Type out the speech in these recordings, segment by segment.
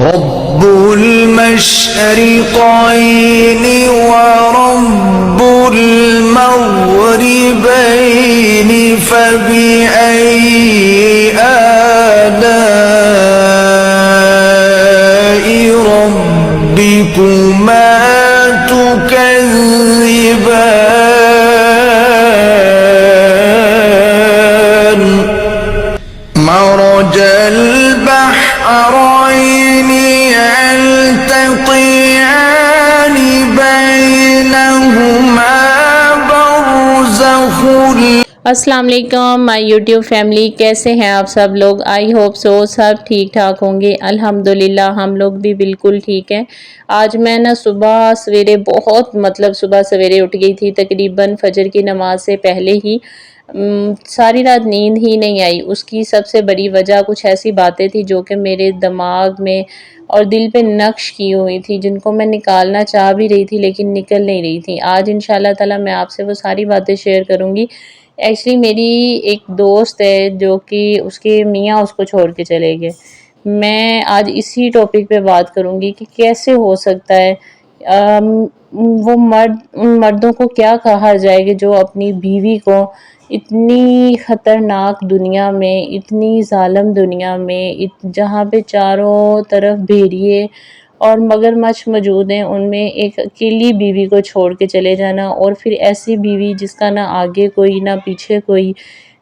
رب المشرقين ورب المغربين فبأي آلاء ربكما تكذبان مرج البحرين يلتقيان بينهما برزخ السلام علیکم مائی یوٹیوب فیملی، کیسے ہیں آپ سب لوگ؟ آئی ہوپ سو سب ٹھیک ٹھاک ہوں گے۔ الحمدللہ ہم لوگ بھی بالکل ٹھیک ہیں۔ آج میں صبح سویرے صبح سویرے اٹھ گئی تھی، تقریباً فجر کی نماز سے پہلے ہی۔ ساری رات نیند ہی نہیں آئی۔ اس کی سب سے بڑی وجہ کچھ ایسی باتیں تھی جو کہ میرے دماغ میں اور دل پہ نقش کی ہوئی تھی، جن کو میں نکالنا چاہ بھی رہی تھی لیکن نکل نہیں رہی تھی۔ آج انشاءاللہ تعالی میں آپ سے وہ ساری باتیں شیئر کروں گی۔ ایکچولی میری ایک دوست ہے جو کہ اس کے میاں اس کو چھوڑ کے چلے گئے۔ میں آج اسی ٹاپک پہ بات کروں گی کہ کیسے ہو سکتا ہے وہ مردوں کو کیا کہا جائے کہ جو اپنی بیوی کو اتنی خطرناک دنیا میں، اتنی ظالم دنیا میں، جہاں پہ چاروں طرف بھیڑیے اور مگرمچھ موجود ہیں، ان میں ایک اکیلی بیوی کو چھوڑ کے چلے جانا، اور پھر ایسی بیوی جس کا نہ آگے کوئی نہ پیچھے کوئی۔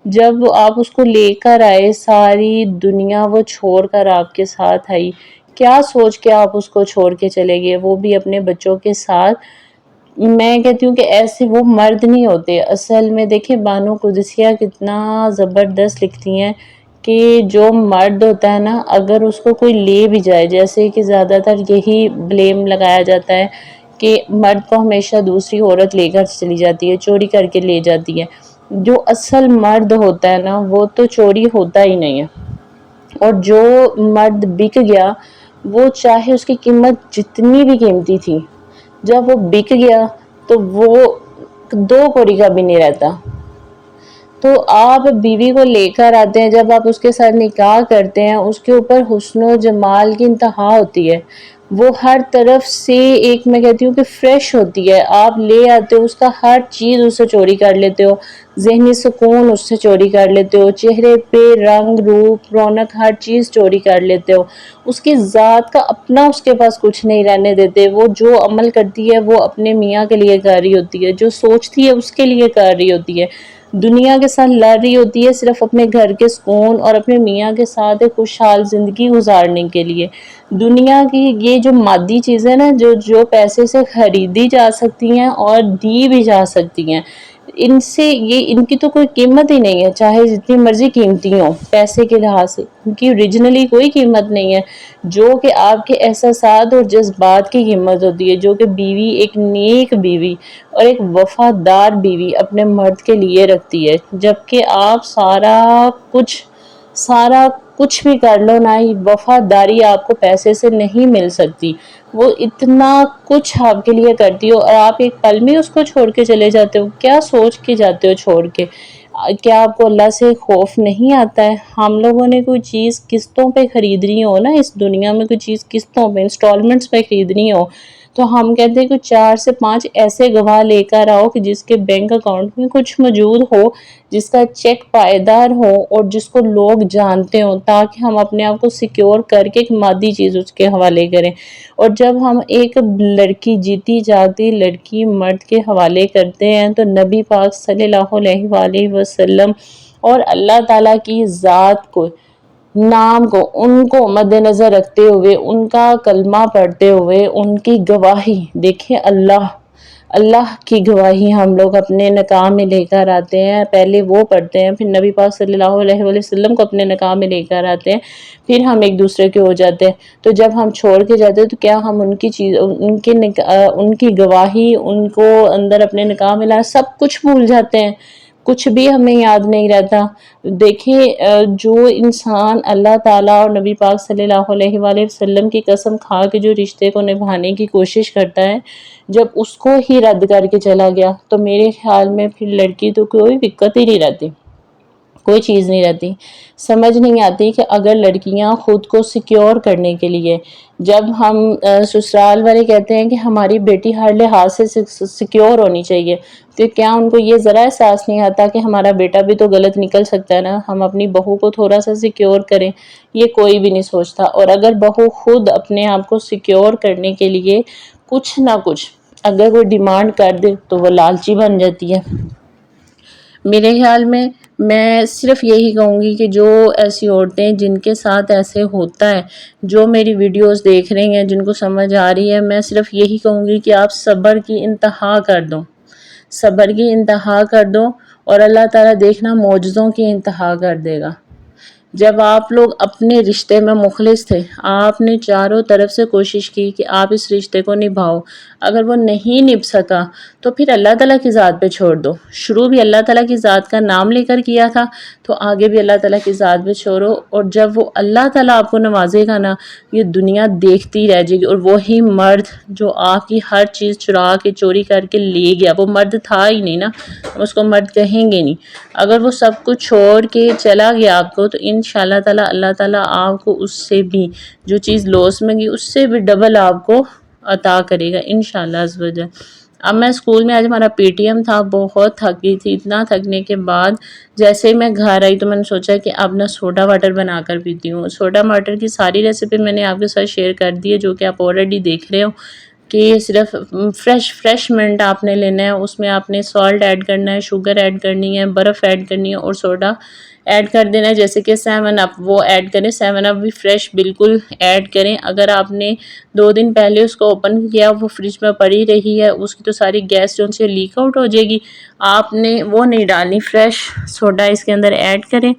جب آپ اس کو لے کر آئے، ساری دنیا وہ چھوڑ کر آپ کے ساتھ آئی، کیا سوچ کے آپ اس کو چھوڑ کے چلے گئے، وہ بھی اپنے بچوں کے ساتھ؟ میں کہتی ہوں کہ ایسے وہ مرد نہیں ہوتے اصل میں۔ دیکھیں بانو قدسیہ کتنا زبردست لکھتی ہیں کہ جو مرد ہوتا ہے نا، اگر اس کو کوئی لے بھی جائے، جیسے کہ زیادہ تر یہی بلیم لگایا جاتا ہے کہ مرد کو ہمیشہ دوسری عورت لے کر چلی جاتی ہے، چوری کر کے لے جاتی ہے۔ جو اصل مرد ہوتا ہے نا، وہ تو چوری ہوتا ہی نہیں ہے۔ اور جو مرد بک گیا، وہ چاہے اس کی قیمت جتنی بھی قیمتی تھی، جب وہ بک گیا تو وہ 2 کوڑی کا بھی نہیں رہتا۔ تو آپ بیوی کو لے کر آتے ہیں، جب آپ اس کے ساتھ نکاح کرتے ہیں، اس کے اوپر حسن و جمال کی انتہا ہوتی ہے، وہ ہر طرف سے ایک میں کہتی ہوں کہ فریش ہوتی ہے۔ آپ لے آتے ہو، اس کا ہر چیز اس سے چوری کر لیتے ہو، ذہنی سکون اس سے چوری کر لیتے ہو، چہرے پہ رنگ روپ رونق ہر چیز چوری کر لیتے ہو۔ اس کی ذات کا اپنا اس کے پاس کچھ نہیں رہنے دیتے۔ وہ جو عمل کرتی ہے وہ اپنے میاں کے لیے کر رہی ہوتی ہے، جو سوچتی ہے اس کے لیے کر رہی ہوتی ہے، دنیا کے ساتھ لڑ رہی ہوتی ہے صرف اپنے گھر کے سکون اور اپنے میاں کے ساتھ ایک خوشحال زندگی گزارنے کے لیے۔ دنیا کی یہ جو مادی چیزیں نا، جو پیسے سے خریدی جا سکتی ہیں اور دی بھی جا سکتی ہیں، ان کی تو کوئی قیمت ہی نہیں ہے، چاہے جتنی مرضی قیمتی ہوں پیسے کے لحاظ سے، ان کی اوریجنلی کوئی قیمت نہیں ہے۔ جو کہ آپ کے احساسات اور جذبات کی قیمت ہوتی ہے، جو کہ بیوی ایک نیک بیوی اور ایک وفادار بیوی اپنے مرد کے لیے رکھتی ہے۔ جبکہ آپ سارا کچھ بھی کر لو نا، وفاداری آپ کو پیسے سے نہیں مل سکتی۔ وہ اتنا کچھ آپ کے لیے کرتی ہو اور آپ ایک پل میں اس کو چھوڑ کے چلے جاتے ہو۔ کیا سوچ کے جاتے ہو چھوڑ کے؟ کیا آپ کو اللہ سے خوف نہیں آتا ہے؟ ہم لوگوں نے کوئی چیز قسطوں پہ خریدنی ہو نا، اس دنیا میں کوئی چیز قسطوں پہ انسٹالمنٹس پہ خریدنی ہو، تو ہم کہتے ہیں کہ 4 سے 5 ایسے گواہ لے کر آؤ کہ جس کے بینک اکاؤنٹ میں کچھ موجود ہو، جس کا چیک پائیدار ہو اور جس کو لوگ جانتے ہوں، تاکہ ہم اپنے آپ کو سیکیور کر کے ایک مادی چیز اس کے حوالے کریں۔ اور جب ہم ایک لڑکی، جیتی جاگتی لڑکی مرد کے حوالے کرتے ہیں، تو نبی پاک صلی اللہ علیہ وآلہ وسلم اور اللہ تعالیٰ کی ذات کو، نام کو، ان کو مد نظر رکھتے ہوئے، ان کا کلمہ پڑھتے ہوئے، ان کی گواہی دیکھیں، اللہ کی گواہی ہم لوگ اپنے نکاح میں لے کر آتے ہیں۔ پہلے وہ پڑھتے ہیں، پھر نبی پاک صلی اللہ علیہ وسلم کو اپنے نکاح میں لے کر آتے ہیں، پھر ہم ایک دوسرے کے ہو جاتے ہیں۔ تو جب ہم چھوڑ کے جاتے ہیں تو کیا ہم ان کی گواہی، ان کو اندر اپنے نکاح میں لانا، سب کچھ بھول جاتے ہیں؟ کچھ بھی ہمیں یاد نہیں رہتا؟ دیکھیں جو انسان اللہ تعالیٰ اور نبی پاک صلی اللہ علیہ وآلہ وسلم کی قسم کھا کے جو رشتے کو نبھانے کی کوشش کرتا ہے، جب اس کو ہی رد کر کے چلا گیا، تو میرے خیال میں پھر لڑکی تو کوئی دقت ہی نہیں رہتی۔ کوئی چیز نہیں رہتی۔ سمجھ نہیں آتی کہ اگر لڑکیاں خود کو سیکیور کرنے کے لیے، جب ہم سسرال والے کہتے ہیں کہ ہماری بیٹی ہر لحاظ سے سیکیور ہونی چاہیے، تو کیا ان کو یہ ذرا احساس نہیں آتا کہ ہمارا بیٹا بھی تو غلط نکل سکتا ہے نا، ہم اپنی بہو کو تھوڑا سا سیکیور کریں؟ یہ کوئی بھی نہیں سوچتا۔ اور اگر بہو خود اپنے آپ کو سیکیور کرنے کے لیے کچھ نہ کچھ اگر وہ ڈیمانڈ کر دے تو وہ لالچی بن جاتی ہے۔ میرے خیال میں صرف یہی کہوں گی کہ جو ایسی عورتیں جن کے ساتھ ایسے ہوتا ہے، جو میری ویڈیوز دیکھ رہی ہیں، جن کو سمجھ آ رہی ہے، میں صرف یہی کہوں گی کہ آپ صبر کی انتہا کر دو، صبر کی انتہا کر دو، اور اللہ تعالیٰ دیکھنا معجزوں کی انتہا کر دے گا۔ جب آپ لوگ اپنے رشتے میں مخلص تھے، آپ نے چاروں طرف سے کوشش کی کہ آپ اس رشتے کو نبھاؤ، اگر وہ نہیں نبھ سکا تو پھر اللہ تعالیٰ کی ذات پہ چھوڑ دو۔ شروع بھی اللہ تعالیٰ کی ذات کا نام لے کر کیا تھا، تو آگے بھی اللہ تعالیٰ کی ذات پہ چھوڑو، اور جب وہ اللہ تعالیٰ آپ کو نوازے گا نا، یہ دنیا دیکھتی رہ جائے گی، اور وہی مرد جو آپ کی ہر چیز چرا کے چوری کر کے لے گیا، وہ مرد تھا ہی نہیں نا، اس کو مرد کہیں گے نہیں، اگر وہ سب کچھ چھوڑ کے چلا گیا آپ کو، تو انشاءاللہ تعالیٰ اللہ تعالیٰ آپ کو اس سے بھی، جو چیز لوس میں گئی اس سے بھی ڈبل آپ کو عطا کرے گا انشاءاللہ عز و جل۔ اب میں اسکول میں آج ہمارا پی ٹی ایم تھا، بہت تھک گئی تھی، اتنا تھکنے کے بعد جیسے ہی میں گھر آئی تو میں نے سوچا کہ اب نہ سوڈا واٹر بنا کر پیتی ہوں۔ سوڈا واٹر کی ساری ریسیپی میں نے آپ کے ساتھ شیئر کر دی ہے، جو کہ آپ آلریڈی دیکھ رہے ہو، کہ صرف فریش منٹ آپ نے لینا ہے، اس میں آپ نے سالٹ ایڈ کرنا ہے، شوگر ایڈ کرنی ہے، برف ایڈ کرنی ہے، اور سوڈا ایڈ کر دینا ہے، جیسے کہ 7 اپ وہ ایڈ کریں، 7 اپ بھی فریش بالکل ایڈ کریں۔ اگر آپ نے 2 دن پہلے اس کو اوپن کیا، وہ فریج میں پڑی رہی ہے، اس کی تو ساری گیس جو سے لیک آؤٹ ہو جائے گی، آپ نے وہ نہیں ڈالنی، فریش سوڈا اس کے اندر ایڈ کریں،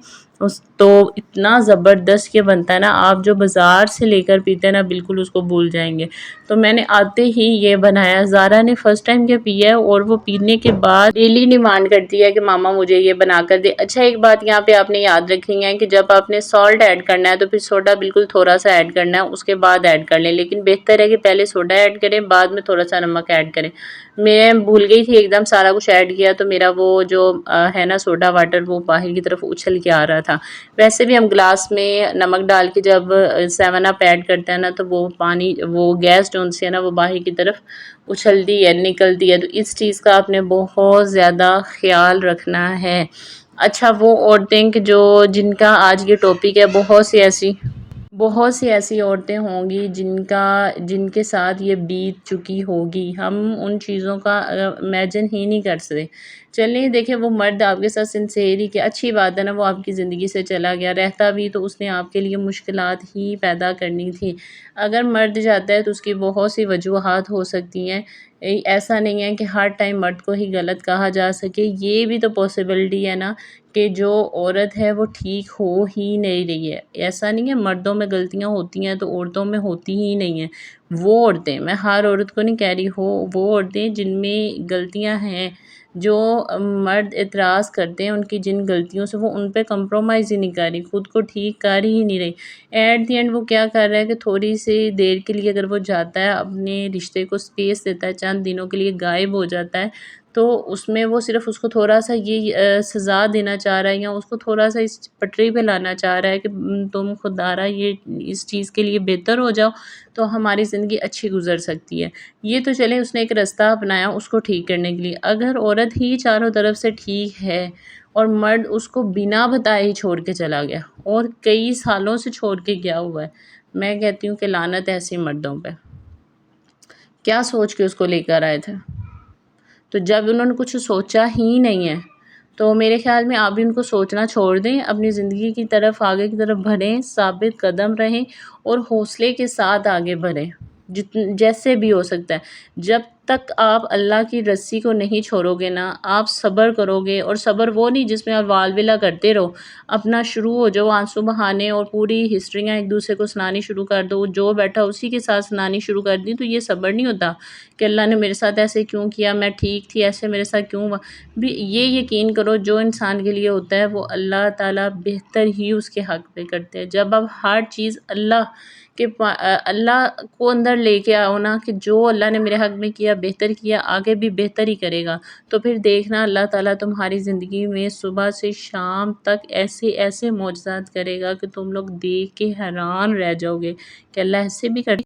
تو اتنا زبردست یہ بنتا ہے نا، آپ جو بازار سے لے کر پیتے ہیں نا، بالکل اس کو بھول جائیں گے۔ تو میں نے آتے ہی یہ بنایا، زارا نے فرسٹ ٹائم یہ پیا ہے، اور وہ پینے کے بعد ڈیلی ڈیمانڈ کرتی ہے کہ ماما مجھے یہ بنا کر دے۔ اچھا ایک بات یہاں پہ آپ نے یاد رکھنی ہے کہ جب آپ نے سالٹ ایڈ کرنا ہے تو پھر سوڈا بالکل تھوڑا سا ایڈ کرنا ہے، اس کے بعد ایڈ کر لیں، لیکن بہتر ہے کہ پہلے سوڈا ایڈ کریں، بعد میں تھوڑا سا نمک ایڈ کریں۔ میں بھول گئی تھی، ایک دم سارا کچھ ایڈ کیا تو میرا وہ جو ہے نا سوڈا واٹر، وہ باہر کی طرف اچھل کے آ رہا تھا۔ ویسے بھی ہم گلاس میں نمک ڈال کے جب 7 اپ ایڈ کرتے ہیں نا، تو وہ پانی، وہ گیس جو سے ہے نا، وہ باہر کی طرف اچھلتی ہے، نکلتی ہے، تو اس چیز کا آپ نے بہت زیادہ خیال رکھنا ہے۔ اچھا وہ عورتیں کہ جن کا آج یہ ٹاپک ہے، بہت سی ایسی عورتیں ہوں گی جن کے ساتھ یہ بیت چکی ہوگی، ہم ان چیزوں کا امیجن ہی نہیں کر سکتے۔ چلیے دیکھیں، وہ مرد آپ کے ساتھ سنسیئر کہ اچھی بات ہے نا، وہ آپ کی زندگی سے چلا گیا، رہتا بھی تو اس نے آپ کے لیے مشکلات ہی پیدا کرنی تھی۔ اگر مرد جاتا ہے تو اس کی بہت سی وجوہات ہو سکتی ہیں، ایسا نہیں ہے کہ ہر ٹائم مرد کو ہی غلط کہا جا سکے، یہ بھی تو پاسبلٹی ہے نا کہ جو عورت ہے وہ ٹھیک ہو ہی نہیں رہی ہے۔ ایسا نہیں ہے مردوں میں غلطیاں ہوتی ہیں تو عورتوں میں ہوتی ہی نہیں ہیں، وہ عورتیں، میں ہر عورت کو نہیں کہہ رہی، وہ عورتیں جن میں غلطیاں ہیں، جو مرد اعتراض کرتے ہیں ان کی جن غلطیوں سے، وہ ان پہ کمپرومائز ہی نہیں کر رہی، خود کو ٹھیک کر ہی نہیں رہی۔ ایٹ دی اینڈ وہ کیا کر رہا ہے کہ تھوڑی سی دیر کے لیے اگر وہ جاتا ہے، اپنے رشتے کو سپیس دیتا ہے، چند دنوں کے لیے غائب ہو جاتا ہے، تو اس میں وہ صرف اس کو تھوڑا سا یہ سزا دینا چاہ رہا ہے، یا اس کو تھوڑا سا اس پٹری پہ لانا چاہ رہا ہے کہ تم خوددارا یہ اس چیز کے لیے بہتر ہو جاؤ تو ہماری زندگی اچھی گزر سکتی ہے۔ یہ تو چلے اس نے ایک رستہ اپنایا اس کو ٹھیک کرنے کے لیے، اگر عورت ہی چاروں طرف سے ٹھیک ہے اور مرد اس کو بنا بتائے ہی چھوڑ کے چلا گیا، اور کئی سالوں سے چھوڑ کے گیا ہوا ہے، میں کہتی ہوں کہ لعنت ہے ایسے مردوں پہ۔ کیا سوچ کے اس کو لے کر آئے تھے؟ تو جب انہوں نے کچھ سوچا ہی نہیں ہے تو میرے خیال میں آپ بھی ان کو سوچنا چھوڑ دیں، اپنی زندگی کی طرف، آگے کی طرف بڑھیں، ثابت قدم رہیں اور حوصلے کے ساتھ آگے بڑھیں، جیسے بھی ہو سکتا ہے۔ جب تک آپ اللہ کی رسی کو نہیں چھوڑو گے نا، آپ صبر کرو گے، اور صبر وہ نہیں جس میں آپ وال ولا کرتے رہو، اپنا شروع ہو جاؤ آنسو بہانے اور پوری ہسٹریاں ایک دوسرے کو سنانی شروع کر دو، جو بیٹھا اسی کے ساتھ سنانی شروع کر دی، تو یہ صبر نہیں ہوتا کہ اللہ نے میرے ساتھ ایسے کیوں کیا، میں ٹھیک تھی، ایسے میرے ساتھ کیوں ہوا۔ بھی یہ یقین کرو جو انسان کے لیے ہوتا ہے وہ اللہ تعالیٰ بہتر ہی اس کے حق پہ کرتے ہیں۔ جب آپ ہر چیز اللہ کہ اللہ کو اندر لے کے آؤ نا کہ جو اللہ نے میرے حق میں کیا بہتر کیا، آگے بھی بہتر ہی کرے گا، تو پھر دیکھنا اللہ تعالیٰ تمہاری زندگی میں صبح سے شام تک ایسے ایسے معجزات کرے گا کہ تم لوگ دیکھ کے حیران رہ جاؤ گے کہ اللہ ایسے بھی کر